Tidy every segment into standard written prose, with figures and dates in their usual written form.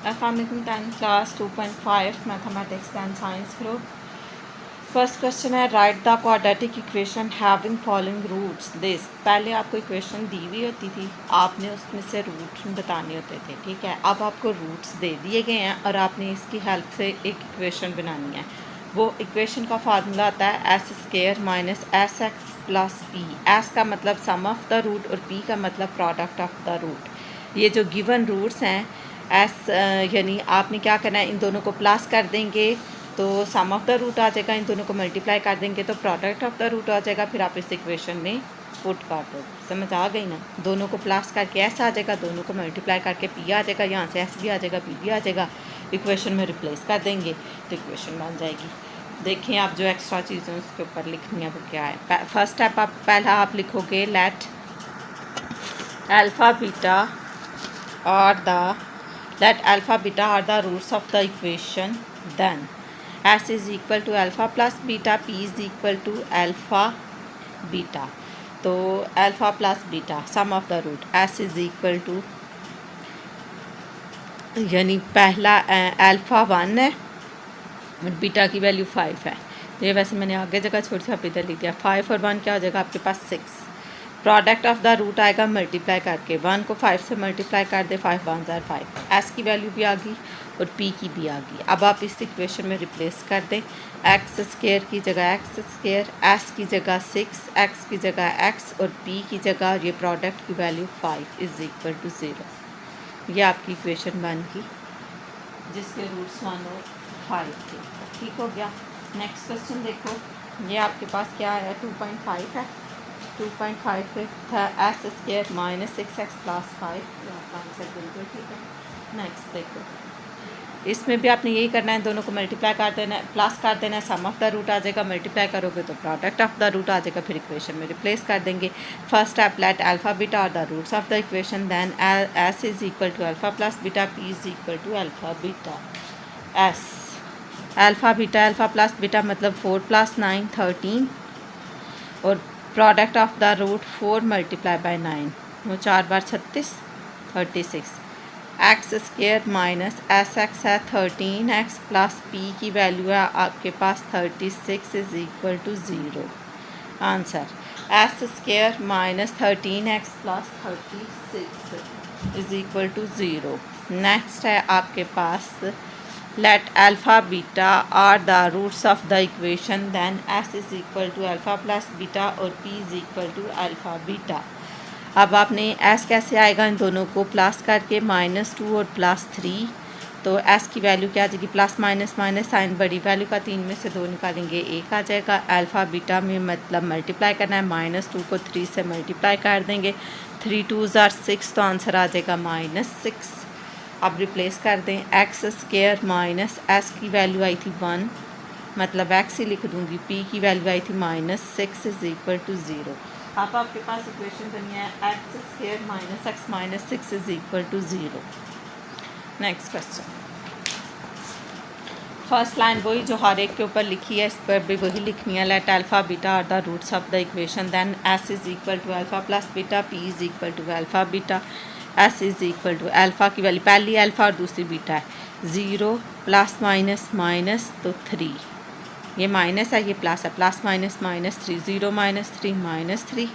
अस्सलाम वालेकुम 10th class 2.5 mathematics and science group. First question है write the quadratic equation having following roots this. पहले आपको equation दी हुई होती थी, आपने उसमें से रूट बताने होते थे, ठीक है। अब आपको रूट्स दे दिए गए हैं और आपने इसकी हेल्प से एक इक्वेशन बनानी है। वो इक्वेशन का फार्मूला आता है S square minus S x plus P. S का मतलब सम ऑफ द रूट और पी का मतलब प्रोडक्ट ऑफ द रूट। ये जो गिवन रूट्स हैं एस यानी आपने क्या करना है, इन दोनों को प्लस कर देंगे तो सम ऑफ द रूट आ जाएगा, इन दोनों को मल्टीप्लाई कर देंगे तो प्रोडक्ट ऑफ द रूट आ जाएगा। फिर आप इस इक्वेशन में पुट कर दो। समझ आ गई ना। दोनों को प्लस करके एस आ जाएगा, दोनों को मल्टीप्लाई करके पी आ जाएगा, यहाँ से एस भी आ जाएगा पी भी आ जाएगा। इक्वेशन में रिप्लेस कर देंगे तो इक्वेशन बन जाएगी। देखें आप जो एक्स्ट्रा चीज़ें उसके ऊपर लिखनी है वो क्या है। फर्स्ट स्टेप पहला आप लिखोगे लेट अल्फ़ा बीटा और the roots of the equation, then s is equal to alpha plus beta, p is equal to alpha beta। तो alpha plus beta sum of the root s is equal to, यानी पहला alpha 1 है और beta की value 5 है। तो ये वैसे मैंने आगे जगह छोटी सी इधर लिख दिया। 5 और 1 क्या हो जाएगा आपके पास 6। प्रोडक्ट ऑफ द रूट आएगा मल्टीप्लाई करके, 1 को 5 से मल्टीप्लाई कर दे, 5 1 ज़ार 5। एस की वैल्यू भी आ गई और पी की भी आ गई। अब आप इस इक्वेशन में रिप्लेस कर दें। एक्स स्क्वायर की जगह एक्स स्क्वायर, एस की जगह 6, एक्स की जगह एक्स और पी की जगह ये प्रोडक्ट की वैल्यू 5 इज़ इक्वल टू 0। ये आपकी इक्वेशन बन गई जिसके रूट्स 1 और 5 थे। ठीक हो गया। नेक्स्ट क्वेश्चन देखो, ये आपके पास क्या है 2.5 है। 2.5 पे था x square minus 6x plus 5। Answer बिल्कुल ठीक है। नेक्स्ट देखो, इसमें भी आपने यही करना है, दोनों को मल्टीप्लाई कर देना है, प्लस कर देना है, सम ऑफ द रूट आ जाएगा, मल्टीप्लाई करोगे तो प्रोडक्ट ऑफ द रूट आ जाएगा, फिर इक्वेशन में रिप्लेस कर देंगे। First step let alpha beta और the roots of the equation, then S is equal to alpha plus beta, P is equal to alpha beta. S alpha plus beta मतलब 4 + 9 13 और product of the root 4 multiply by 9, वो 4 बार 36 36। X square minus S x है 13x plus P की value है आपके पास 36 is equal to 0। Answer S square minus 13x plus 36 is equal to 0। Next है आपके पास let alpha beta are the roots of the equation, then S is equal to alpha plus beta और P is equal to alpha beta. अब आपने S कैसे आएगा, इन दोनों को प्लस करके -2 और +3, तो एस की वैल्यू क्या आ जाएगी, प्लस माइनस माइनस साइन बड़ी वैल्यू का 3 में से 2 निकालेंगे 1 आ जाएगा। अल्फ़ा बीटा में मतलब मल्टीप्लाई करना है, -2 को 3 से मल्टीप्लाई कर देंगे, 3 2 ज़ार 6 तो आंसर आ जाएगा -6। अब रिप्लेस कर दें, एक्स स्क्वायर माइनस एस की वैल्यू आई थी 1 मतलब एक्स ही लिख दूंगी, पी की वैल्यू आई थी -6 इज इक्वल टू 0। अब आपके पास इक्वेशन बनी है x square minus x minus 6 is equal to 0। Next question, first line वही जो हर एक के ऊपर लिखी है, इस पर भी वही लिखनी है। Let alpha beta are the roots of the equation, then S is equal to alpha plus beta, P is equal to alpha beta, S is equal to alpha की वैल्यू पहली अल्फ़ा और दूसरी बीटा है, 0 plus minus minus तो 3, ये minus है ये plus है, plus minus -3, 0 -3 -3।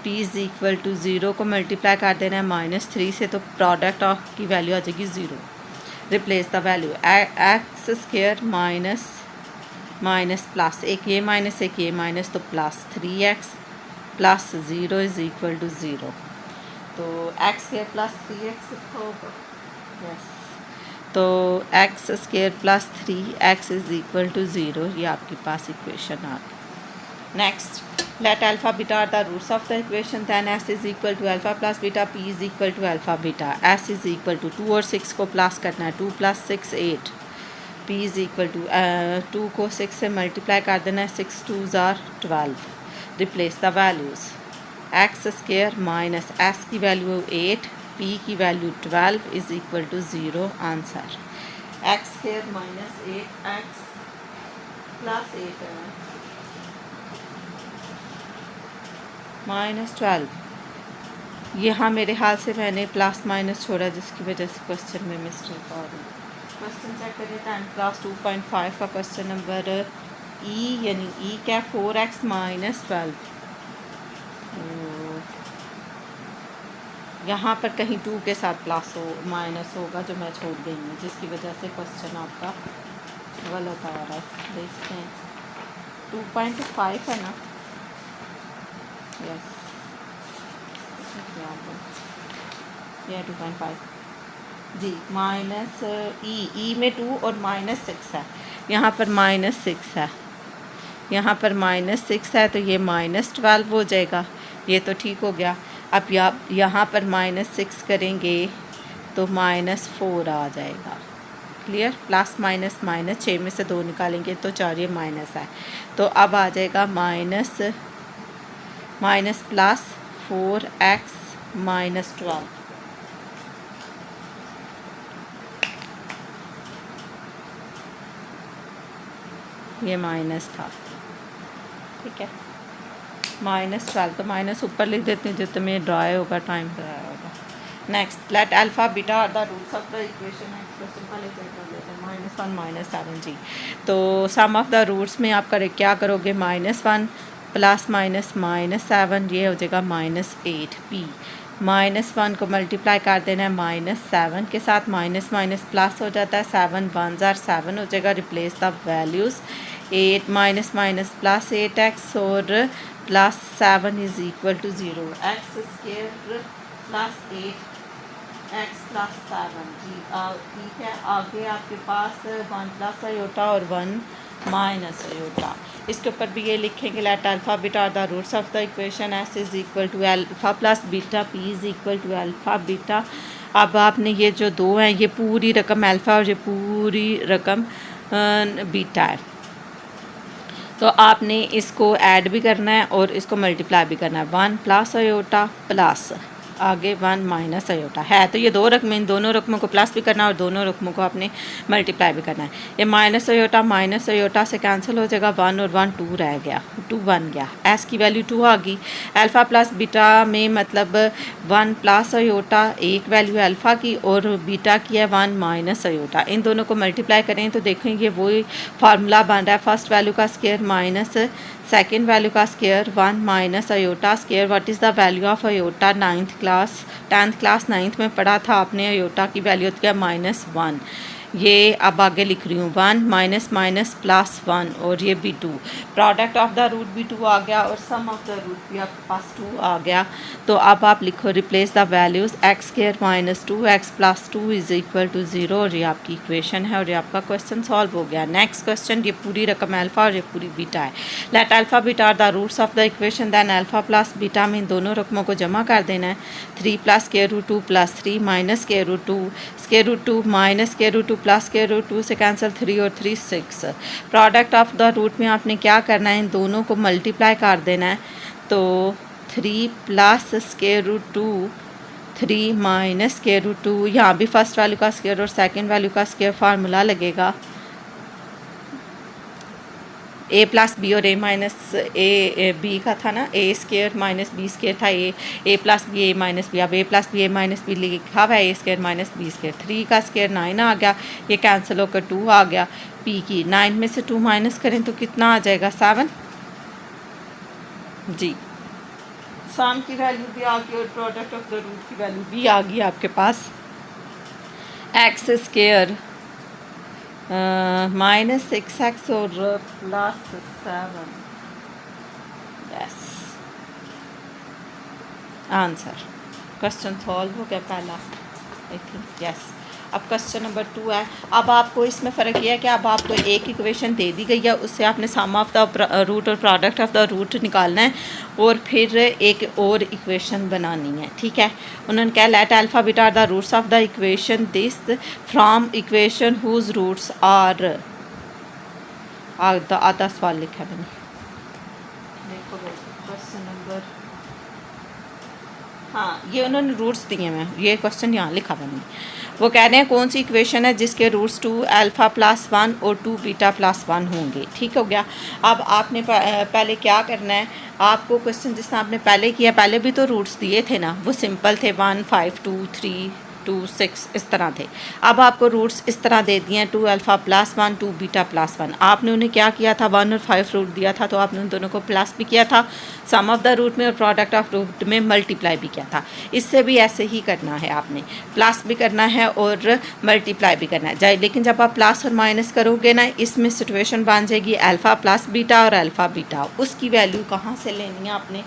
P is equal to 0 को मल्टीप्लाई कर देना है -3 से, तो प्रोडक्ट ऑफ की वैल्यू आ जाएगी 0। Replace the value x square minus minus plus, एक ये माइनस तो plus 3x plus 0 is equal to 0। तो एक्स स्क्वायर प्लस 3x होगा, यस। तो x square plus 3x is equal to 0, ये आपके पास इक्वेशन आ गई। Next let alpha beta are the roots of the equation, then S is equal to alpha plus beta, P is equal to alpha beta. S is equal to 2 और 6 को plus करना है, 2 + 6 8, P is equal to 2 को 6 से multiply कर देना है, 6 2 ज़ार 12। Replace the values, x square minus S की वैल्यू 8, पी की value 12 is equal to 0। Answer x square minus 8x plus 8 minus 12 यहाँ मेरे हाल से मैंने प्लस माइनस छोड़ा जिसकी वजह से क्वेश्चन में मिस्टेक आ रही है। क्वेश्चन चेक करिए 10 क्लास 2.5 का क्वेश्चन नंबर ई यानी ई क्या 4x माइनस 12। यहाँ पर कहीं 2 के साथ प्लस हो माइनस होगा जो मैं छोड़ गई हूँ जिसकी वजह से क्वेश्चन आपका गलत आ रहा है। देखते हैं 2.5 है ना, यस या 2.5 जी माइनस ई में 2 और -6 है, यहाँ पर -6 है, यहाँ पर -6 है तो ये -12 हो जाएगा, ये तो ठीक हो गया। अब यहाँ पर -6 करेंगे तो -4 आ जाएगा। क्लियर, प्लस माइनस माइनस 6 में से 2 निकालेंगे तो 4 ये माइनस है, तो अब आ जाएगा माइनस प्लस 4x माइनस 12। ये माइनस था, ठीक है, -12 तो माइनस ऊपर लिख देते हैं जितने में ड्राई होगा टाइम कराया होगा। Next let alpha beta are the roots of the equation है, सिंपल कर लेते हैं -1 -7 जी। तो सम ऑफ द रूट्स में आप क्या करोगे -1 प्लस -7 ये हो जाएगा -8 p। -1 को मल्टीप्लाई कर देना है -7 के साथ, माइनस माइनस प्लस हो जाता है, 7 1 7 हो जाएगा। Replace the values 8 minus plus 8x और plus 7 is equal to 0, x square plus 8x plus 7 जी। ठीक है, आगे आपके पास 1 प्लस आयोटा और 1 माइनस आयोटा, इसके ऊपर भी ये लिखेंगे let alpha beta are the roots of the equation S is equal to alpha plus beta P is equal to alpha beta. अब आपने ये जो दो हैं ये पूरी रकम अल्फ़ा और ये पूरी रकम बीटा है, तो आपने इसको ऐड भी करना है और इसको मल्टीप्लाई भी करना है। 1 प्लस आयोटा प्लस आगे 1 माइनस आयोटा है, तो ये दो रकमें, इन दोनों रकमों को प्लस भी करना है और दोनों रकमों को आपने मल्टीप्लाई भी करना है। ये माइनस आयोटा से कैंसिल हो जाएगा, 1 और 1 2 रह गया, 2 बन गया, एस की वैल्यू 2 आ गई। अल्फ़ा प्लस बीटा में मतलब 1 प्लस आयोटा एक वैल्यू अल्फ़ा की और बीटा की है 1 माइनस आयोटा, इन दोनों को मल्टीप्लाई करें तो देखेंगे वही फार्मूला बन रहा है, फर्स्ट वैल्यू का स्क्वायर माइनस सेकेंड वैल्यू का square 1 minus iota square. What is the value of iota? 10th class 9th में पढ़ा था आपने, आयोटा की वैल्यू होती है -1। ये अब आगे लिख रही हूँ 1 माइनस प्लस 1 और ये भी 2, प्रोडक्ट ऑफ द रूट भी 2 आ गया और सम ऑफ द रूट भी आपके पास 2 आ गया। तो अब आप लिखो replace the values x square minus 2x plus 2 is equal to 0 और ये आपकी इक्वेशन है और ये आपका क्वेश्चन सॉल्व हो गया। नेक्स्ट क्वेश्चन, ये पूरी रकम अल्फ़ा और ये पूरी बीटा है। Let alpha beta are the roots of the equation, then alpha plus beta में इन दोनों रकमों को जमा कर देना है। 3 plus square root 2 plus 3 minus square root 2 minus square root 2 plus square root 2 से कैंसिल 3 और 3 6। प्रोडक्ट ऑफ द रूट में आपने क्या करना है, इन दोनों को मल्टीप्लाई कर देना है। तो 3 plus square root 2 3 minus square root 2, यहाँ भी फर्स्ट वैल्यू का स्क्वायर और सेकंड वैल्यू का स्क्वायर फार्मूला लगेगा। a प्लस बी और a माइनस ए बी का था ना, a square minus B square था, a plus B a minus B, अब a plus B a minus B लिखा हुआ है a square minus B square. 3 का स्क्वायर 9 आ गया, ये कैंसिल होकर 2 आ गया। p की 9 में से 2 माइनस करें तो कितना आ जाएगा 7 जी। सम की वैल्यू भी आ गई और प्रोडक्ट ऑफ द रूट की वैल्यू भी आ गई आपके पास। एक्स स्क्वायर -6x और +7, यस आंसर। क्वेश्चन सॉल्व हो गया पहला, आई थिंक यस। अब क्वेश्चन नंबर 2 है। अब आपको इसमें फ़र्क यह है कि अब आपको एक इक्वेशन दे दी गई है, उससे आपने सम ऑफ द रूट और प्रोडक्ट ऑफ द रूट निकालना है और फिर एक और इक्वेशन बनानी है, ठीक है। उन्होंने कहा let alpha beta are the roots of the equation this from equation whose roots are, आधा सवाल लिखा मैंने, देखो क्वेश्चन नंबर, हाँ ये उन्होंने रूट्स दिए हैं, ये क्वेश्चन यहाँ लिखा मैंने। वो कह रहे हैं कौन सी इक्वेशन है जिसके रूट्स 2 अल्फ़ा प्लस 1 और 2 बीटा प्लस 1 होंगे। ठीक हो गया। अब आपने पहले क्या करना है, आपको क्वेश्चन जिसने आपने पहले किया, पहले भी तो रूट्स दिए थे ना, वो सिंपल थे 1 5 2 3 2 6 इस तरह थे। अब आपको रूट्स इस तरह दे दिए हैं 2 अल्फ़ा प्लस 1 2 बीटा प्लस 1। आपने उन्हें क्या किया था, 1 और 5 रूट दिया था, तो आपने उन दोनों को प्लस भी किया था सम ऑफ द रूट में और प्रोडक्ट ऑफ रूट में मल्टीप्लाई भी किया था। इससे भी ऐसे ही करना है, आपने प्लस भी करना है और मल्टीप्लाई भी करना है जाए। लेकिन जब आप प्लस और माइनस करोगे ना, इसमें सिचुएशन बन जाएगी अल्फ़ा प्लस बीटा और अल्फ़ा बीटा। उसकी वैल्यू कहाँ से लेनी है आपने,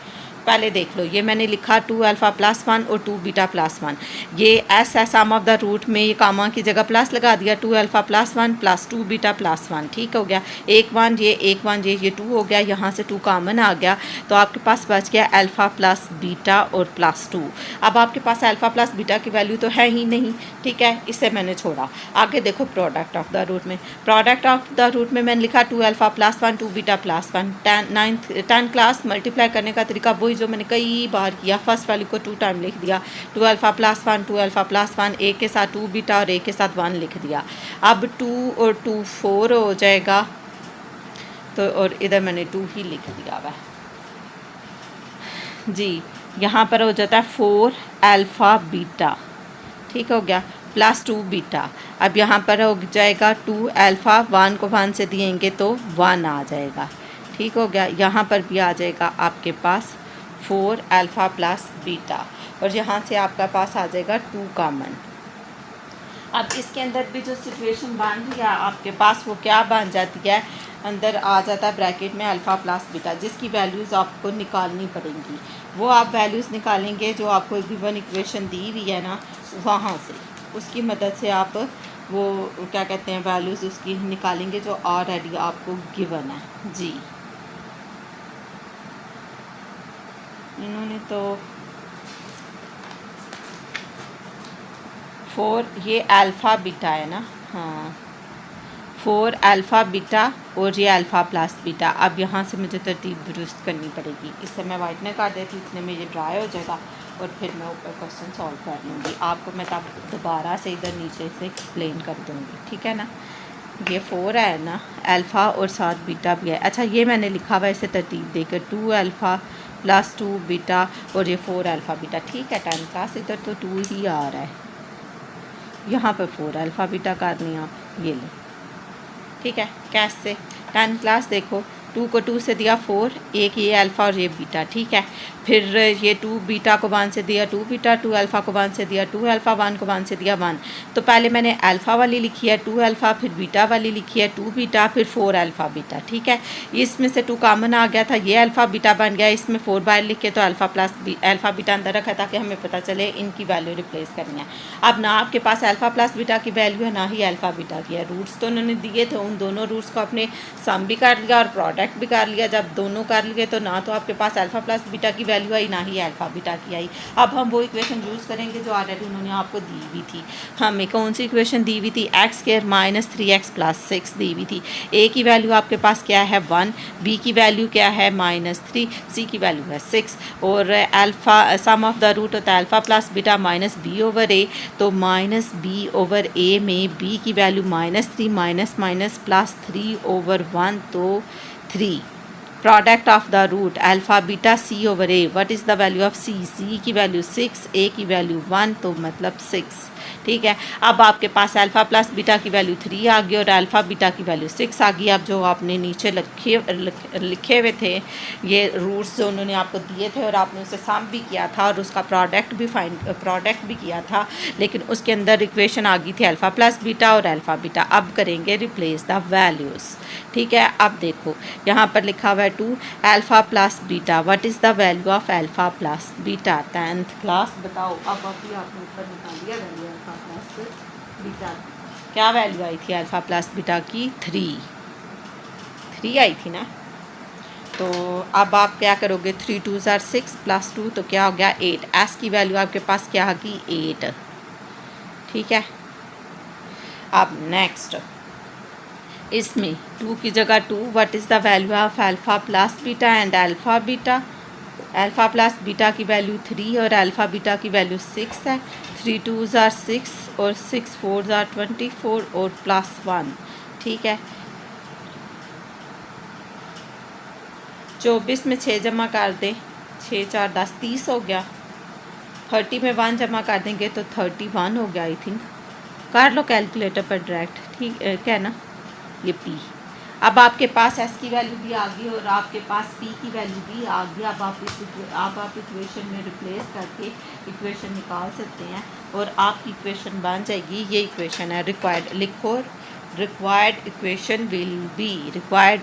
पहले देख लो। ये मैंने लिखा 2 अल्फ़ा प्लस 1 और 2 बीटा प्लस 1। ये एस है सम ऑफ द रूट में, ये कामा की जगह प्लस लगा दिया, 2 alpha plus 1 plus 2 beta plus 1। ठीक हो गया। एक 1 ये 2 हो गया, यहाँ से 2 कामन आ गया, तो आपके पास बच गया अल्फ़ा प्लस बीटा और प्लस 2। अब आपके पास अल्फ़ा प्लस बीटा की वैल्यू तो है ही नहीं, ठीक है, इसे मैंने छोड़ा। आगे देखो प्रोडक्ट ऑफ द रूट में, प्रोडक्ट ऑफ द रूट में मैंने लिखा 2 alpha plus 1 2 beta plus 1। 10 class multiply करने का तरीका वही जो मैंने कई बार किया, फर्स्ट वैल्यू को 2 टाइम लिख दिया, 2 अल्फ़ा प्लस 1 2 अल्फ़ा प्लस 1, एक के साथ 2 बीटा और एक के साथ 1 लिख दिया। अब 2 और 2 4 हो जाएगा, तो और इधर मैंने 2 ही लिख दिया हुआ जी। यहाँ पर हो जाता है 4 अल्फ़ा बीटा, ठीक हो गया, प्लस 2 बीटा। अब यहाँ पर हो जाएगा 2 अल्फ़ा, 1 को 1 से दिएंगे तो 1 आ जाएगा, ठीक हो गया। यहाँ पर भी आ जाएगा आपके पास 4 अल्फ़ा प्लस बीटा, और यहाँ से आपका पास आ जाएगा 2 कॉमन। अब इसके अंदर भी जो सिचुएशन बन रही है आपके पास, वो क्या बन जाती है, अंदर आ जाता है ब्रैकेट में अल्फ़ा प्लस बीटा, जिसकी वैल्यूज़ आपको निकालनी पड़ेंगी। वो आप वैल्यूज़ निकालेंगे जो आपको गिवन इक्वेशन दी हुई है ना, वहाँ से उसकी मदद से आप वो क्या कहते हैं वैल्यूज़ उसकी निकालेंगे जो ऑलरेडी आपको गिवन है जी। इन्होंने तो 4, ये अल्फ़ा बीटा है ना, हाँ 4 अल्फ़ा बीटा और ये अल्फ़ा प्लस बीटा। अब यहाँ से मुझे तरतीब दुरुस्त करनी पड़ेगी, इससे मैं वाइटनर कर देती हूँ, इतने में ये ड्राई हो जाएगा और फिर मैं ऊपर क्वेश्चन सॉल्व कर लूँगी। आपको मैं तब दोबारा से इधर नीचे से एक्सप्लेन कर दूँगी, ठीक है ना। ये 4 है ना अल्फ़ा और साथ बीटा भी है। अच्छा ये मैंने लिखा हुआ इसे तरतीब देकर 2 अल्फ़ा प्लस 2 बीटा और ये 4 अल्फ़ा बीटा, ठीक है। 10 क्लास इधर तो 2 ही आ रहा है, यहाँ पर 4 अल्फ़ा बीटा करनी आप, ये ले, ठीक है। कैसे 10 क्लास देखो, 2 को 2 से दिया 4, एक ये अल्फ़ा और ये बीटा, ठीक है। फिर ये 2 बीटा को 1 से दिया 2 बीटा, 2 अल्फ़ा को 1 से दिया 2 अल्फ़ा, 1 को 1 से दिया 1। तो पहले मैंने अल्फ़ा वाली लिखी है 2 अल्फ़ा, फिर बीटा वाली लिखी है 2 बीटा, फिर 4 अल्फ़ा बीटा, ठीक है। इसमें से 2 कॉमन आ गया था, ये अल्फ़ा बीटा बन गया, इसमें 4 बार लिख के तो अल्फ़ा प्लस अल्फ़ा बीटा अंदर रखा ताकि हमें पता चले इनकी वैल्यू रिप्लेस करनी है। अब ना आपके पास अल्फ़ा प्लस बीटा की वैल्यू है, ना ही अल्फ़ा बीटा की है। रूट्स तो उन्होंने दिए थे, उन दोनों रूट्स को आपने सम भी कर लिया और प्रोडक्ट भी कर लिया। जब दोनों कर लिए तो ना तो आपके पास अल्फ़ा प्लस बीटा की वैल्यू आई, ना ही अल्फ़ा बीटा की आई। अब हम वो इक्वेशन यूज़ करेंगे जो ऑलरेडी उन्होंने आपको दी हुई थी। हमें कौन सी इक्वेशन दी हुई थी, x square minus 3x plus 6 दी हुई थी। ए की वैल्यू आपके पास क्या है 1, बी की वैल्यू क्या है -3, सी की वैल्यू है 6, और alpha sum of the root होता है alpha plus beta minus b over a. तो माइनस बी ओवर ए में बी की value -3 minus minus plus 3 over 1, तो 3। Product of the root alpha beta c over a, what is the value of c, c की value 6, ए की value 1, तो मतलब 6, ठीक है। अब आपके पास अल्फ़ा प्लस बीटा की वैल्यू 3 आ गई और अल्फ़ा बीटा की वैल्यू 6 आ गई। अब जो आपने नीचे लिखे हुए थे ये रूट्स जो उन्होंने आपको दिए थे और आपने उसे सम भी किया था और उसका प्रोडक्ट भी किया था, लेकिन उसके अंदर इक्वेशन आ गई थी अल्फ़ा प्लस बीटा और अल्फ़ा बीटा। अब करेंगे रिप्लेस द वैल्यूज़, ठीक है। अब देखो यहाँ पर लिखा हुआ है 2 alpha plus beta, what is the value of alpha plus beta. 10th class बताओ, अब अभी आपने ऊपर निकाल दिया वैल्यू अल्फ़ा प्लस बीटा। क्या वैल्यू आई थी अल्फ़ा प्लस बीटा की, 3 आई थी ना। तो अब आप क्या करोगे, 3 2s are 6 प्लस 2, तो क्या हो गया 8। एस की वैल्यू आपके पास क्या आ गई 8, ठीक है। अब नेक्स्ट इसमें 2 की जगह 2, what is the value of alpha plus beta and alpha beta. Alpha plus beta की वैल्यू 3 और अल्फ़ा बीटा की वैल्यू 6 है। 3 2s are 6, और 6 4 ज़ा 24 और +1, ठीक है। 24 में 6 जमा कर दें, 6 4 10 30 हो गया। 30 में 1 जमा कर देंगे तो 31 हो गया आई थिंक। कर लो कैलकुलेटर पर डायरेक्ट, ठीक है ना। ये पी, अब आपके पास एस की वैल्यू भी आ गई और आपके पास पी की वैल्यू भी आ गई। अब आप इक्वेशन में रिप्लेस करके इक्वेशन निकाल सकते हैं और आपकी इक्वेशन बन जाएगी। ये इक्वेशन है रिक्वायर्ड, लिखो required equation will be, required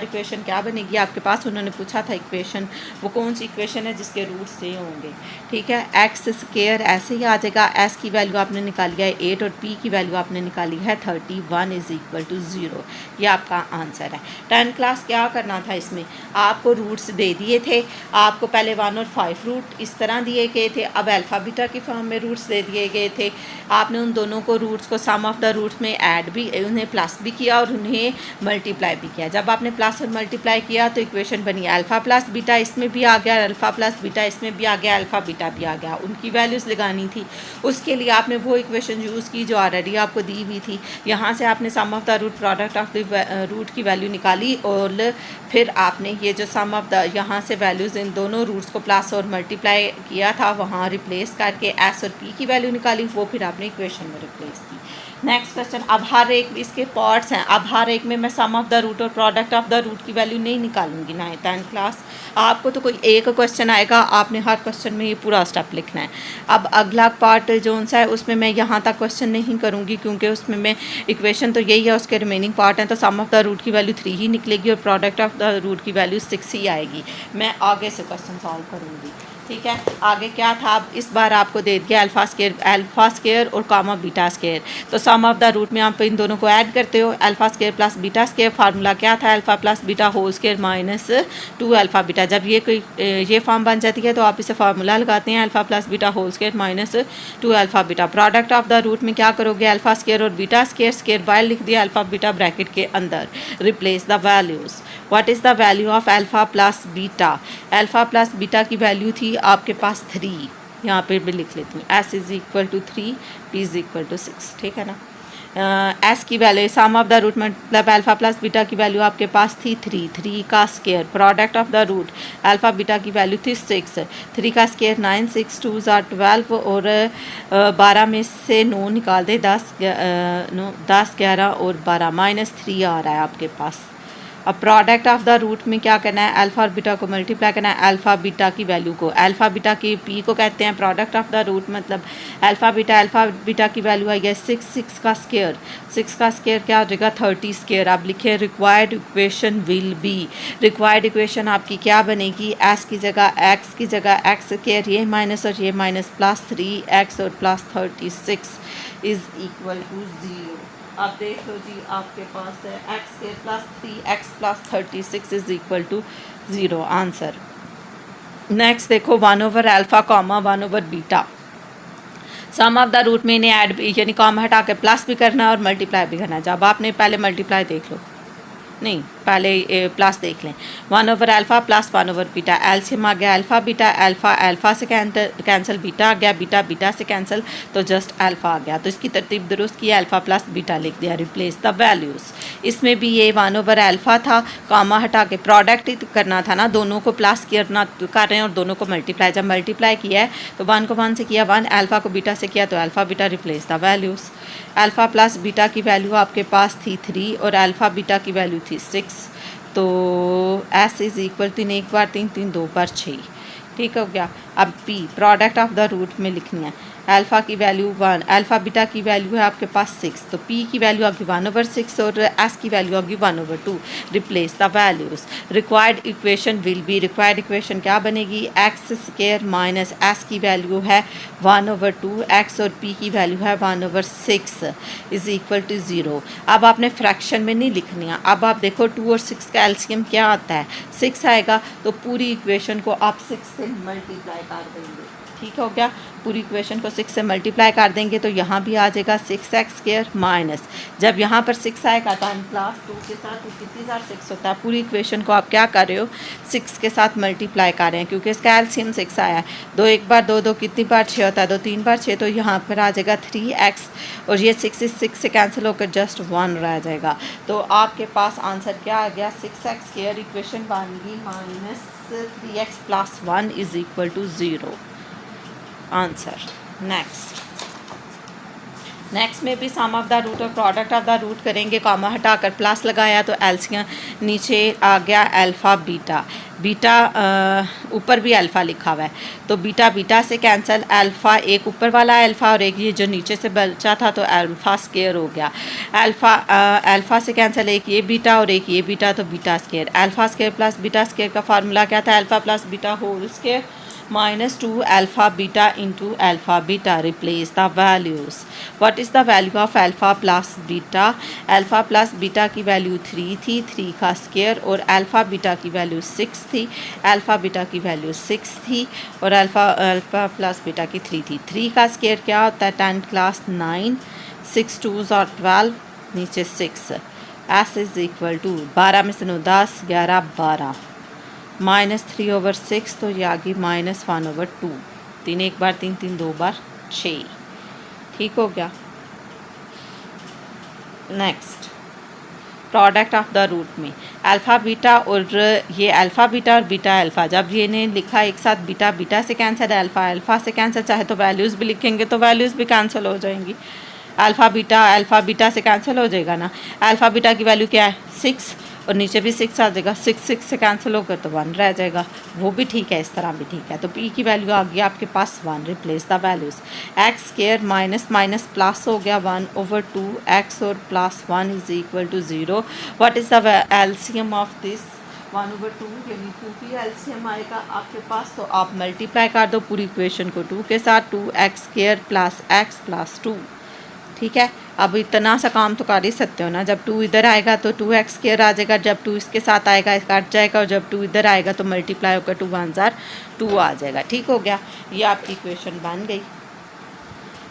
equation क्या बनेगी आपके पास। उन्होंने पूछा था इक्वेशन, वो कौन सी इक्वेशन है जिसके रूट से होंगे, ठीक है। एक्स स्क्वायर ऐसे ही आ जाएगा। एस की वैल्यू आपने निकाली है 8 और पी की वैल्यू आपने निकाली है 31 = 0। ये आपका आंसर है। 10 क्लास क्या करना था, इसमें आपको रूट्स दे दिए थे। आपको पहले 1 और 5 रूट इस तरह दिए गए थे, अब अल्फ़ा बीटा की फॉर्म में रूट्स दे दिए गए थे। आपने उन दोनों को रूट्स को सम ऑफ द रूट्स में ऐड भी, उन्हें प्लस भी किया और उन्हें मल्टीप्लाई भी किया। जब आपने प्लस और मल्टीप्लाई किया तो इक्वेशन बनी अल्फ़ा प्लस बीटा, इसमें भी आ गया अल्फ़ा प्लस बीटा, इसमें भी आ गया अल्फ़ा बीटा भी आ गया। उनकी वैल्यूज़ लगानी थी, उसके लिए आपने वो इक्वेशन यूज़ की जो ऑलरेडी आपको दी हुई थी। यहाँ से आपने sum of the root, product of the root की वैल्यू निकाली और फिर आपने ये जो सम ऑफ द यहाँ से वैल्यूज़ इन दोनों रूट्स को प्लस और मल्टीप्लाई किया था वहाँ रिप्लेस करके एस और पी की वैल्यू निकाली, वो फिर आपने इक्वेशन में रिप्लेस की। नेक्स्ट क्वेश्चन, अब हर एक इसके पार्ट्स हैं, अब हर एक में मैं सम ऑफ द रूट और प्रोडक्ट ऑफ द रूट की वैल्यू नहीं निकालूंगी ना। 10th क्लास आपको तो कोई एक क्वेश्चन आएगा, आपने हर क्वेश्चन में ये पूरा स्टेप लिखना है। अब अगला पार्ट जो सा है उसमें मैं यहाँ तक क्वेश्चन नहीं करूँगी क्योंकि उसमें मैं इक्वेशन तो यही है, उसके रिमेनिंग पार्ट हैं। तो सम ऑफ द रूट की वैल्यू 3 ही निकलेगी और प्रोडक्ट ऑफ द रूट की वैल्यू 6 ही आएगी। मैं आगे से क्वेश्चन सॉल्व करूँगी, ठीक है। आगे क्या था, अब इस बार आपको दे दिया अल्फ़ा स्क्वायर और कामा बीटा स्क्वायर। तो सम ऑफ द रूट में आप इन दोनों को ऐड करते हो, alpha square plus beta square. Formula क्या था, alpha plus beta whole square minus 2 alpha beta. जब ये फॉर्म बन जाती है तो आप इसे फार्मूला लगाते हैं, alpha plus beta whole square minus 2 alpha beta. Product of the root में क्या करोगे, अल्फ़ा स्क्वायर और बीटा स्क्वायर, स्क्वायर बाय लिख दिया अल्फ़ा बीटा ब्रैकेट के अंदर। Replace the values, what is the value of alpha plus beta. Alpha plus beta की value थी आपके पास 3, यहाँ पे भी लिख लेती हूँ, s = 3, p = 6, ठीक है ना। एस की value sum of the root मतलब अल्फ़ा प्लस बीटा की वैल्यू आपके पास थी 3 का square. Product of the root alpha beta की वैल्यू थी 6, 3 का स्क्वायर 9, 6 2 ज़ा 12 और 12 में से 9 निकाल दे, 10 11 और 12 -3 आ रहा है आपके पास। अब प्रोडक्ट ऑफ द रूट में क्या करना है, अल्फ़ा और बीटा को मल्टीप्लाई करना है। अल्फ़ा बीटा की वैल्यू को, अल्फ़ा बीटा की पी को कहते हैं प्रोडक्ट ऑफ द रूट मतलब अल्फ़ा बीटा की वैल्यू आई है 6, 6 का स्क्वायर, 6 का स्क्वायर क्या हो जाएगा 30 स्क्वायर। आप लिखे required equation will be, required equation आपकी क्या बनेगी, एस की जगह एक्स की जगह एक्स स्क्वायर, ये माइनस और ये माइनस +3x और +36 = 0। अब देख लो जी, आपके पास है x² + 3x + 36 = 0 आंसर। नेक्स्ट देखो 1/α, 1/β। सम ऑफ द रूट में इन्हें ऐड यानी कॉमा हटा के प्लस भी करना है और मल्टीप्लाई भी करना है। जब आपने पहले मल्टीप्लाई देख लो, नहीं पहले प्लस देख लें। 1/α + 1/β, एलसीएम आ गया अल्फ़ा बीटा, अल्फ़ा से कैंसिल, बीटा आ गया, बीटा से कैंसिल, तो जस्ट अल्फ़ा आ गया। तो इसकी तरतीब दुरुस्त की, अल्फ़ा प्लस बीटा लिख दिया। रिप्लेस द वैल्यूज़, इसमें भी ये 1/α था, कामा हटा के प्रोडक्ट ही करना था ना, दोनों को प्लस कर रहे हैं और दोनों को मल्टीप्लाई। जब मल्टीप्लाई किया है तो 1 को 1 से किया, 1 अल्फ़ा को बीटा से किया तो alpha beta. Replace the values, alpha plus beta की वैल्यू आपके पास थी 3 और अल्फ़ा बीटा की वैल्यू थी 6, तो s = 3 1 बार 3 3 2 बार 6, ठीक हो गया। अब p product of the root में लिखनी है, अल्फ़ा की वैल्यू 1, अल्फ़ा बीटा की वैल्यू है आपके पास 6, तो p की वैल्यू होगी 1/6 और s की वैल्यू होगी 1/2। Replace the values, required equation will be, required equation क्या बनेगी, x² माइनस s की वैल्यू है 1/2, x और p की वैल्यू है 1/6 = 0। अब आपने फ्रैक्शन में नहीं लिखनी है। अब आप देखो 2 और 6 का एलसीएम क्या आता है, 6 आएगा, तो पूरी इक्वेशन को आप 6 से मल्टीप्लाई कर देंगे। ठीक हो गया। पूरी इक्वेशन को 6 से मल्टीप्लाई कर देंगे तो यहाँ भी आ जाएगा 6x² माइनस, जब यहाँ पर 6 आएगा तो n प्लस 2 के साथ तो कितनी बार 6 होता है। पूरी इक्वेशन को आप क्या कर रहे हो, 6 के साथ मल्टीप्लाई कर रहे हैं क्योंकि इसका एलसीएम 6 आया है। 2 एक बार 2 2 कितनी बार 6 होता है, 2 3 बार 6, तो यहाँ पर आ जाएगा 3x और ये 6 इस 6 से कैंसिल होकर जस्ट 1 रह जाएगा। तो आपके पास आंसर क्या आ गया, 6x² इक्वेशन बन गई minus 3x plus 1 is equal to 0 answer. Next में भी सम ऑफ द रूट और प्रोडक्ट ऑफ द रूट करेंगे, कॉमा हटाकर प्लस लगाया तो एलसीएम नीचे आ गया अल्फ़ा बीटा, बीटा ऊपर भी अल्फ़ा लिखा हुआ है तो बीटा बीटा से कैंसिल, अल्फ़ा एक ऊपर वाला अल्फ़ा और एक ये जो नीचे से बचा था तो अल्फ़ा स्केयर हो गया। अल्फ़ा से कैंसिल, एक ये बीटा और एक ये बीटा तो beta square, alpha square plus beta square का फार्मूला क्या था, alpha plus beta whole square minus 2 alpha beta into alpha beta. Replace the values, what is the value of alpha plus beta, alpha plus beta की value 3 थी, 3 का square, और alpha beta की value 6 थी, alpha beta की value 6 थी और alpha plus beta की 3 थी। 3 का स्केयर क्या होता है, 10 क्लास 9, 6 2s और 12, नीचे 6, एस इज़ इक्वल टू 12 में से 9 10 11 12 -3/6 तो ये आ गई -1/2, 3 एक बार 3 3 2 बार 6, ठीक हो गया। Next product of the root में अल्फ़ा बीटा और ये अल्फ़ा बीटा और बीटा अल्फ़ा, जब ये ने लिखा एक साथ बीटा बीटा से कैंसिल, अल्फ़ा अल्फ़ा से कैंसिल, चाहे तो वैल्यूज़ भी लिखेंगे तो वैल्यूज़ भी कैंसिल हो जाएंगी। अल्फ़ा बीटा से कैंसिल हो जाएगा ना, अल्फ़ा बीटा की वैल्यू क्या है 6 और नीचे भी 6 आ जाएगा, 6 6 से कैंसिल होकर तो 1 रह जाएगा, वो भी ठीक है, इस तरह भी ठीक है। तो p की वैल्यू आ गई आपके पास 1, replace the values, x square minus minus plus हो गया 1/2 एक्स और plus 1 is equal to 0। What is the LCM of this 1/2 यानी 2 की एलसीएम आएगा आपके पास, तो आप मल्टीप्लाई कर दो पूरी इक्वेशन को 2 के साथ, 2x square plus x plus 2, ठीक है। अब इतना सा काम तो कर ही सकते हो ना, जब 2 इधर आएगा तो 2x स्केयर आ जाएगा, जब 2 इसके साथ आएगा कट जाएगा, और जब 2 इधर आएगा तो मल्टीप्लाई होकर 2 1 जार 2 आ जाएगा, ठीक हो गया। ये आपकी इक्वेशन बन गई।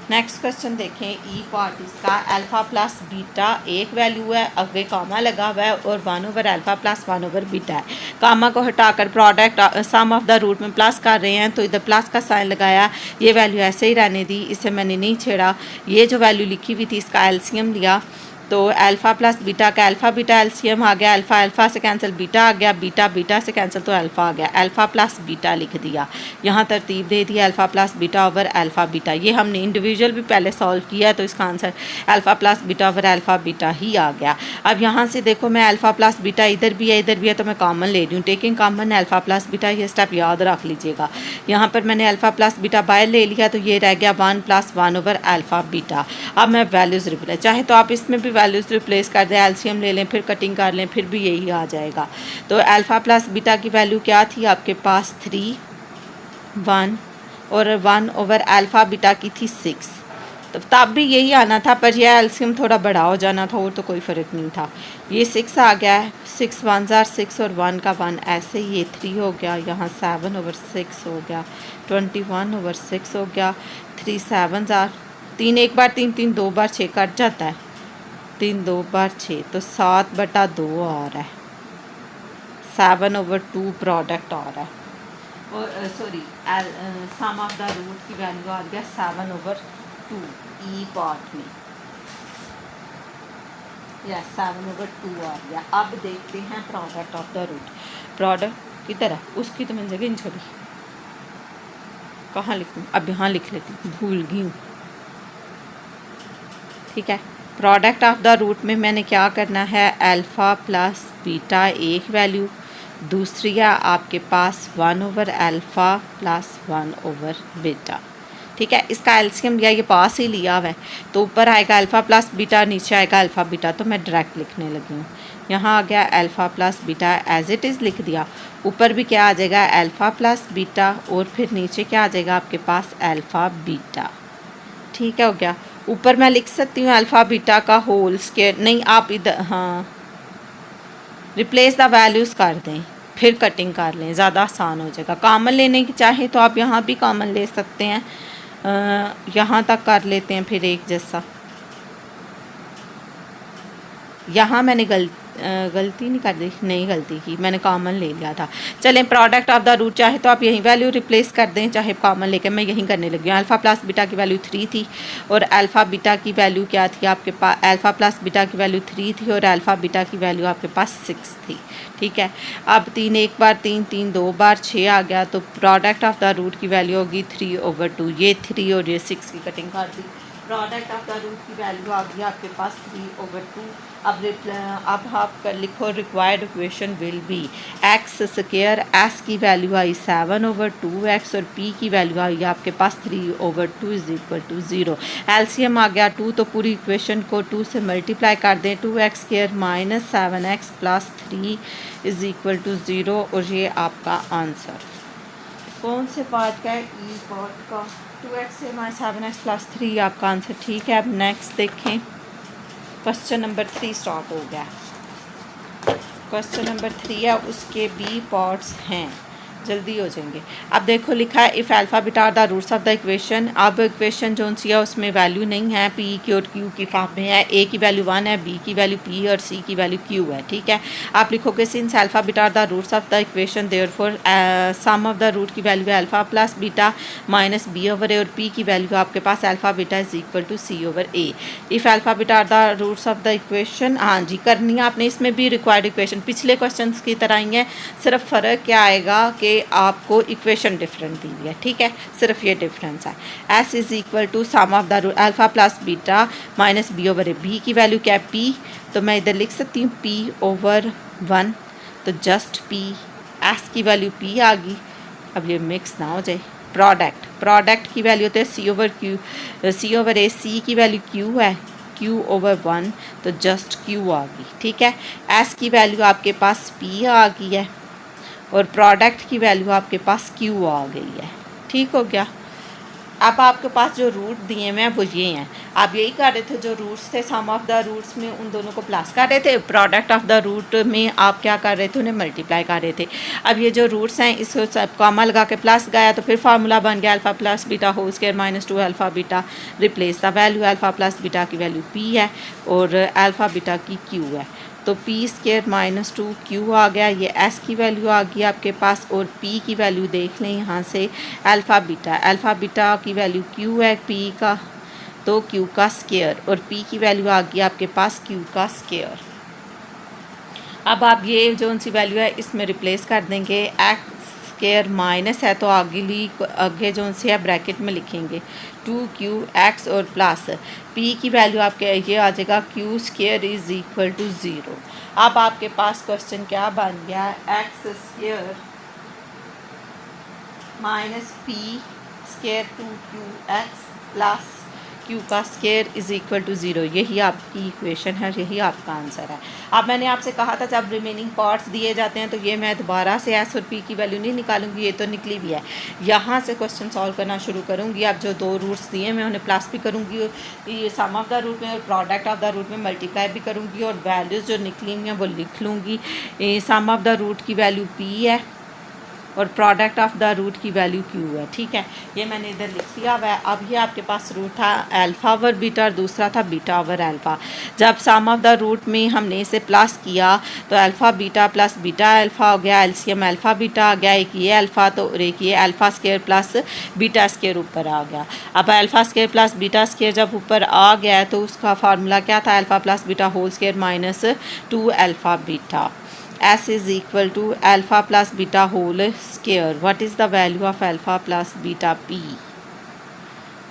नेक्स्ट क्वेश्चन देखें, ई पार्ट इसका अल्फ़ा प्लस बीटा एक वैल्यू है, आगे कामा लगा हुआ है और 1/अल्फ़ा प्लस 1/बीटा है। कामा को हटाकर product sum of the root में प्लस कर रहे हैं तो इधर प्लस का साइन लगाया, ये वैल्यू ऐसे ही रहने दी, इसे मैंने नहीं छेड़ा। ये जो वैल्यू लिखी हुई थी इसका एलसीएम लिया तो अल्फ़ा प्लस बीटा का अल्फ़ा बीटा एलसीएम आ गया, अल्फ़ा अल्फ़ा से कैंसिल बीटा आ गया, बीटा बीटा से कैंसिल तो अल्फ़ा आ गया, अल्फ़ा प्लस बीटा लिख दिया, यहाँ तरतीब दे दी alpha plus beta over alpha beta. ये हमने इंडिविजुअल भी पहले सॉल्व किया है तो इसका answer alpha plus beta over alpha beta ही आ गया। अब यहाँ से देखो मैं अल्फ़ा प्लस बीटा इधर भी है इधर भी है तो मैं कॉमन ले रही हूँ, taking common alpha plus beta, ये स्टेप याद रख लीजिएगा। यहाँ पर मैंने अल्फ़ा प्लस बीटा बाहर ले लिया तो ये रह गया 1 + 1/अल्फ़ा बीटा। अब मैं वैल्यूज़ रिप्लेस, चाहे तो आप इसमें भी वैल्यूज़ रिप्लेस कर दें, एलसीएम ले लें फिर कटिंग कर लें फिर भी यही आ जाएगा। तो अल्फ़ा प्लस बीटा की वैल्यू क्या थी आपके पास 3 1 और 1/अल्फ़ा बीटा की थी 6, तो तब भी यही आना था पर यह एलसीएम थोड़ा बड़ा हो जाना था और तो कोई फ़र्क नहीं था। ये 6 आ गया है, 6 1 जार 6 और 1 का 1 ऐसे ही, ये 3 हो गया, यहाँ 7/6 हो गया, 21/6 हो गया, 3 7 जार 3 एक बार 3 3 2 बार 6 कट जाता है, 3 2 बार 6 तो 7/2 आ रहा है, 7/2 प्रोडक्ट आ रहा है और sorry sum of the root की वैल्यू आ गया 7/2 ई पार्ट में, या 7/2 आ गया। अब देखते हैं product of the root, product किधर है उसकी तो मैंने जगह नहीं छोड़ी, कहाँ लिखूँ, अब यहाँ लिख लेती हूँ, भूल गई हूँ, ठीक है। प्रोडक्ट ऑफ द रूट में मैंने क्या करना है, अल्फ़ा प्लस बीटा एक वैल्यू, दूसरी है आपके पास 1/अल्फ़ा प्लस 1/बीटा, ठीक है। इसका एलसीएम लिया, ये पास ही लिया हुआ है तो ऊपर आएगा अल्फ़ा प्लस बीटा, नीचे आएगा अल्फ़ा बीटा, तो मैं डायरेक्ट लिखने लगी हूँ। यहाँ आ गया alpha plus beta as it is लिख दिया, ऊपर भी क्या आ जाएगा अल्फ़ा प्लस बीटा और फिर नीचे क्या आ जाएगा आपके पास अल्फ़ा बीटा, ठीक है हो गया। ऊपर मैं लिख सकती हूँ अल्फ़ा बीटा का होल स्क्वायर, नहीं आप इधर हाँ रिप्लेस द वैल्यूज़ कर दें, फिर कटिंग कर लें, ज़्यादा आसान हो जाएगा। कॉमन लेने की चाहे तो आप यहाँ भी कॉमन ले सकते हैं, यहाँ तक कर लेते हैं फिर एक जैसा। यहाँ मैंने गलती नहीं कर दी, नहीं गलती की, मैंने कॉमन ले लिया था। चलें, प्रोडक्ट ऑफ द रूट चाहे तो आप यही वैल्यू रिप्लेस कर दें, चाहे कॉमन लेके मैं यहीं करने लगी हूँ। अल्फ़ा प्लस बीटा की वैल्यू 3 थी और अल्फ़ा बीटा की वैल्यू क्या थी आपके पास, अल्फ़ा प्लस बीटा की वैल्यू 3 थी और अल्फ़ा बीटा की वैल्यू आपके पास 6 थी। ठीक है, अब 3 एक बार, 3 3 2 बार, 6 आ गया, तो प्रोडक्ट ऑफ द रूट की वैल्यू होगी 3/2। ये 3 और ये 6 की कटिंग कर दी, प्रोडक्ट ऑफ द रूट की वैल्यू आ गई आपके पास 3/2। अब आप कर लिखो required equation will be x square, S की वैल्यू आई 7/2x और p की वैल्यू आई आपके पास 3/2 इज इक्वल टू 0। एलसीएम आ गया 2, तो पूरी इक्वेशन को 2 से मल्टीप्लाई कर दें, 2x² minus 7x plus 3 is equal to 0 और ये आपका आंसर कौन से पार्ट का है, ई पार्ट का। 2x माइनस 7x प्लस 3 आपका आंसर। ठीक है, अब नेक्स्ट देखें, क्वेश्चन नंबर 3 स्टार्ट हो गया। क्वेश्चन नंबर 3 है, उसके बी पार्ट्स हैं, जल्दी हो जाएंगे। अब देखो लिखा है if alpha beta are the roots of the equation. अब इक्वेशन जो सी है उसमें वैल्यू नहीं है, पी की और क्यू की फॉर्म में है। ए की वैल्यू 1 है, बी की वैल्यू p और सी की वैल्यू q है। ठीक है, आप लिखोगे since alpha beta are the roots of the equation therefore sum of the root की वैल्यू है alpha plus beta minus b/a और p की वैल्यू आपके पास alpha beta is equal to c/a। If alpha beta are the roots of the equation, हाँ जी करनी है आपने, इसमें भी रिक्वायर्ड इक्वेशन पिछले क्वेश्चन की तरह ही है, सिर्फ फ़र्क क्या आएगा कि आपको इक्वेशन डिफरेंट दी हुई है। ठीक है, सिर्फ ये डिफरेंस है। S is equal to sum of the root alpha plus beta minus b/a। B की वैल्यू क्या है p, तो मैं इधर लिख सकती हूँ p/1, तो जस्ट p। एस की वैल्यू p आ गई, अब ये मिक्स ना हो जाए। प्रोडक्ट की वैल्यू होती है c/a, c की वैल्यू q है, q/1, तो जस्ट q आ गई। ठीक है, s की वैल्यू आपके पास p आ गई है और प्रोडक्ट की वैल्यू आपके पास q आ गई है। ठीक हो गया। अब आपके पास जो रूट दिए हुए हैं वो ये हैं, आप यही कर रहे थे, जो रूट्स थे सम ऑफ द रूट्स में उन दोनों को प्लस कर रहे थे, प्रोडक्ट ऑफ द रूट में आप क्या कर रहे थे, उन्हें मल्टीप्लाई कर रहे थे। अब ये जो रूट्स हैं इसको सब कॉमा लगा के प्लस गया, तो फिर फार्मूला बन गया alpha plus beta whole square minus 2 alpha beta, replace the value, alpha plus beta की वैल्यू p है और अल्फ़ा बीटा की q है, तो p² माइनस 2q आ गया। ये s की वैल्यू आ गई आपके पास और p की वैल्यू देख लें यहाँ से अल्फ़ा बीटा की वैल्यू q है, p का तो q का स्क्वायर और p की वैल्यू आ गई आपके पास q का स्क्वायर। अब आप ये जो सी वैल्यू है इसमें रिप्लेस कर देंगे, x² माइनस है तो आगे जो से है ब्रैकेट में लिखेंगे 2qx और प्लस p की वैल्यू आपके ये आ जाएगा q² इज इक्वल टू 0। अब आपके पास क्वेश्चन क्या बन गया, x² minus p² 2qx plus q का स्क्वायर इज इक्वल टू 0, यही आपकी इक्वेशन है, यही आपका आंसर है। अब मैंने आपसे कहा था जब रिमेनिंग पार्ट्स दिए जाते हैं तो ये मैं दोबारा से s और p की वैल्यू नहीं निकालूंगी, ये तो निकली भी है। यहाँ से क्वेश्चन सॉल्व करना शुरू करूँगी। अब जो दो रूट्स दिए मैं उन्हें प्लस भी करूँगी, ये सम ऑफ द रूट में और प्रोडक्ट ऑफ द रूट में मल्टीप्लाई भी करूँगी और वैल्यूज़ जो निकली हुई हैं वो लिख लूँगी। सम ऑफ द रूट की वैल्यू p है और प्रोडक्ट ऑफ द रूट की वैल्यू q है। ठीक है, ये मैंने इधर लिख दिया हुआ है। अब ये आपके पास रूट था अल्फ़ा ओवर बीटा और दूसरा था बीटा ओवर अल्फ़ा। जब सम ऑफ द रूट में हमने इसे प्लस किया तो alpha beta plus beta alpha हो गया, एलसीएम अल्फ़ा बीटा आ गया, एक ये अल्फ़ा तो और एक ये alpha square plus beta square ऊपर आ गया। अब alpha square plus beta square जब ऊपर आ गया तो उसका फार्मूला क्या था, alpha plus beta whole square minus 2 alpha beta. S is equal to alpha plus beta whole square. What is the value of alpha plus beta p?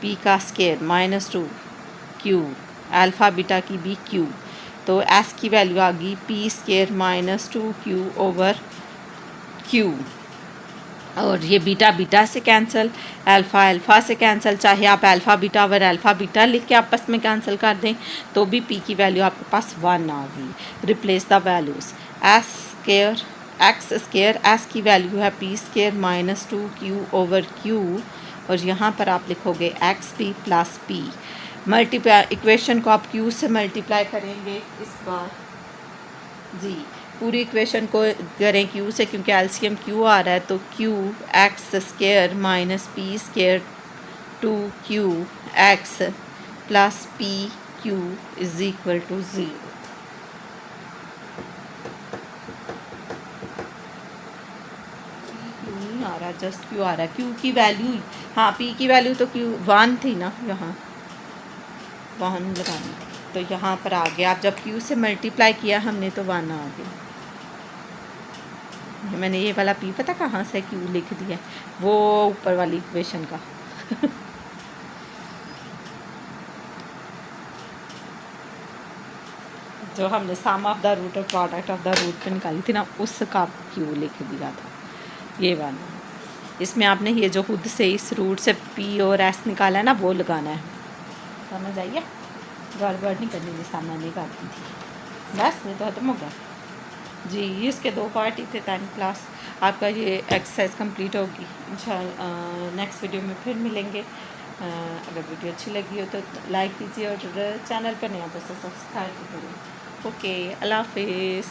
P का square minus 2 q, alpha beta की भी q, तो S की value आ गई p² minus 2q over q और ये beta beta से कैंसिल, अल्फ़ा अल्फ़ा से कैंसिल, चाहे आप alpha beta over alpha beta लिख के आपस में कैंसिल कर दें तो भी p की वैल्यू आपके पास 1 आ गई। Replace the values, x² s की वैल्यू है p² minus 2q over q और यहाँ पर आप लिखोगे xp plus p। Multiply equation को आप q से मल्टीप्लाई करेंगे इस बार जी, पूरी इक्वेशन को करें क्यू से, क्योंकि एलसीएम क्यू आ रहा है, तो q x square minus p square to q x plus p q is equal to 0। Q नहीं आ रहा, जस्ट क्यू आ रहा है। क्यू की वैल्यू, हाँ पी की वैल्यू तो क्यू 1 थी ना, यहाँ 1 लगानी थी, तो यहाँ पर आ गया। आप जब क्यू से मल्टीप्लाई किया हमने तो 1 आ गया। मैंने ये वाला पी पता कहाँ से क्यू लिख दिया, वो ऊपर वाली इक्वेशन का जो हमने सम ऑफ द रूट और प्रोडक्ट ऑफ द रूट पे निकाली थी ना, उसका क्यू लिख दिया था ये वाला। इसमें आपने ये जो खुद से इस रूट से पी और एस निकाला है ना, वो लगाना है। समझ आइए, गड़बड़ नहीं करनी जैसा मैंने करती थी। बस ये तो खत्म हो गया जी। इसके 2 पार्ट ही थे। 10 क्लास आपका ये एक्सरसाइज कंप्लीट होगी इंशाल्लाह। नेक्स्ट वीडियो में फिर मिलेंगे। अगर वीडियो अच्छी लगी हो तो लाइक कीजिए और चैनल पर नया तो सब्सक्राइब करिए। ओके, अल्लाह हाफिज़।